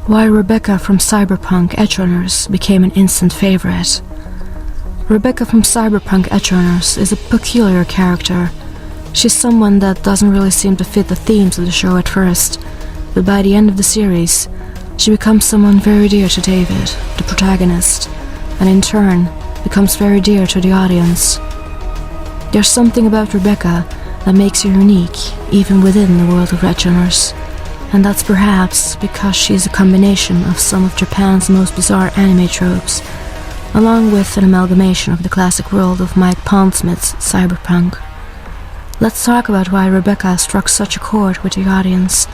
Why Rebecca from Cyberpunk Edgerunners became an instant favorite. Rebecca from Cyberpunk Edgerunners is a peculiar character. She's someone that doesn't really seem to fit the themes of the show at first, but by the end of the series, she becomes someone very dear to David, the protagonist, and in turn, becomes very dear to the audience. There's something about Rebecca that makes her unique, even within the world of Edgerunners, and that's perhaps because she is a combination of some of Japan's most bizarre anime tropes, along with an amalgamation of the classic world of Mike Pondsmith's Cyberpunk. Let's talk about why Rebecca struck such a chord with the audience,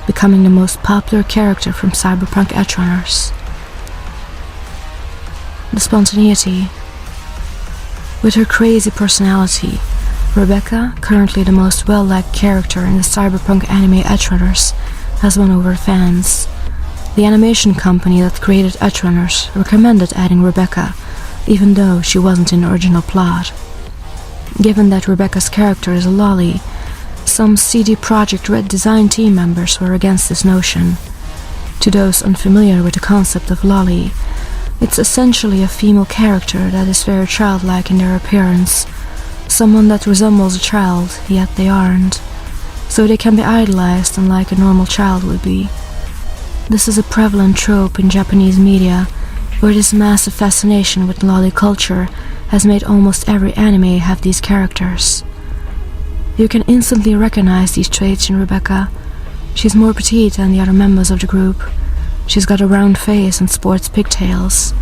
becoming the most popular character from Cyberpunk Edgerunners. The spontaneity. With her crazy personality, Rebecca, currently the most well-liked character in the Cyberpunk anime Edgerunners, has won over fans. The animation company that created Edgerunners recommended adding Rebecca, even though she wasn't in the original plot. Given that Rebecca's character is a lolly, some CD Projekt Red design team members were against this notion. To those unfamiliar with the concept of lolly, it's essentially a female character that is very childlike in their appearance, someone that resembles a child, yet they aren't, so they can be idolized unlike a normal child would be. This is a prevalent trope in Japanese media, where this massive fascination with lolly culture has made almost every anime have these characters. You can instantly recognize these traits in Rebecca. She's more petite than the other members of the group. She's got a round face and sports pigtails.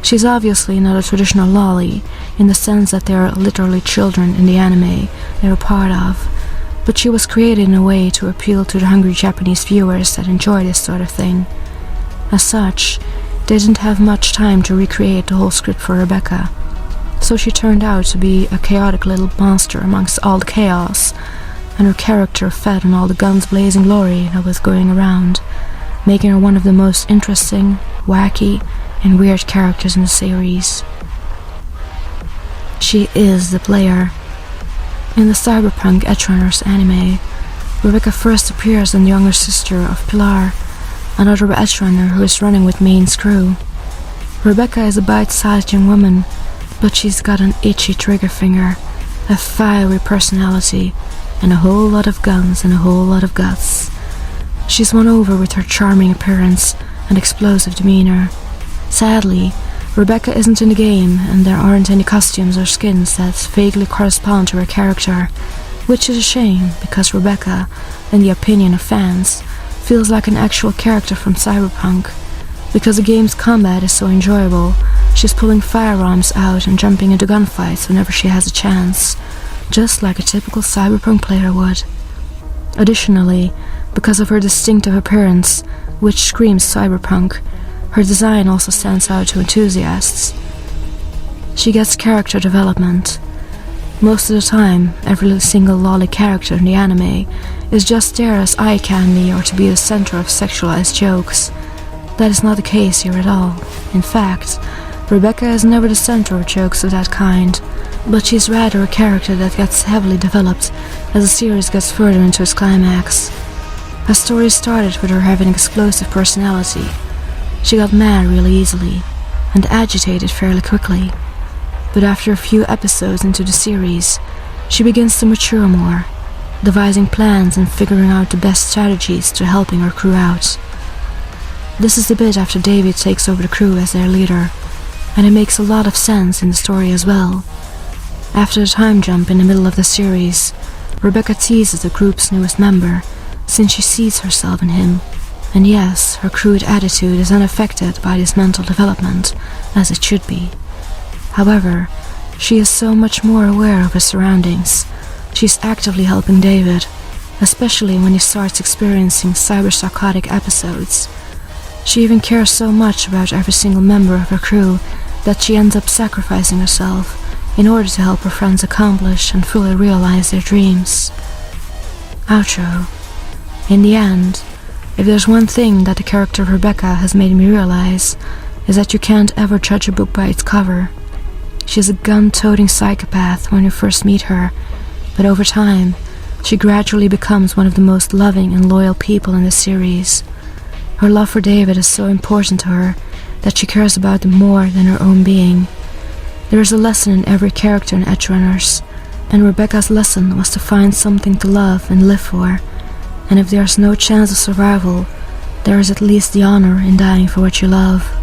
She's obviously not a traditional lolly, in the sense that they are literally children in the anime they're a part of, but she was created in a way to appeal to the hungry Japanese viewers that enjoy this sort of thing. As such, they didn't have much time to recreate the whole script for Rebecca, so she turned out to be a chaotic little monster amongst all the chaos, and her character fed on all the guns-blazing glory that was going around, making her one of the most interesting, wacky, and weird characters in the series. She is the player. In the Cyberpunk Edgerunners anime, Rebecca first appears as the younger sister of Pilar, another Edgerunner who is running with Maine's crew. Rebecca is a bite-sized young woman, but she's got an itchy trigger finger, a fiery personality, and a whole lot of guns and a whole lot of guts. She's won over with her charming appearance and explosive demeanor. Sadly, Rebecca isn't in the game, and there aren't any costumes or skins that vaguely correspond to her character, which is a shame because Rebecca, in the opinion of fans, feels like an actual character from Cyberpunk. Because the game's combat is so enjoyable, she's pulling firearms out and jumping into gunfights whenever she has a chance, just like a typical Cyberpunk player would. Additionally, because of her distinctive appearance, which screams Cyberpunk, her design also stands out to enthusiasts. She gets character development. Most of the time, every single lolly character in the anime is just there as eye candy or to be the center of sexualized jokes. That is not the case here at all. In fact, Rebecca is never the center of jokes of that kind, but she's rather a character that gets heavily developed as the series gets further into its climax. Her story started with her having an explosive personality. She got mad really easily, and agitated fairly quickly, but after a few episodes into the series, she begins to mature more, devising plans and figuring out the best strategies to helping her crew out. This is the bit after David takes over the crew as their leader, and it makes a lot of sense in the story as well. After the time jump in the middle of the series, Rebecca teases the group's newest member, since she sees herself in him. And yes, her crude attitude is unaffected by this mental development, as it should be. However, she is so much more aware of her surroundings. She's actively helping David, especially when he starts experiencing cyber-psychotic episodes. She even cares so much about every single member of her crew that she ends up sacrificing herself in order to help her friends accomplish and fully realize their dreams. Outro. In the end, if there's one thing that the character of Rebecca has made me realize, is that you can't ever judge a book by its cover. She's a gun-toting psychopath when you first meet her, but over time, she gradually becomes one of the most loving and loyal people in the series. Her love for David is so important to her that she cares about him more than her own being. There is a lesson in every character in Edgerunners, and Rebecca's lesson was to find something to love and live for, and if there is no chance of survival, there is at least the honor in dying for what you love.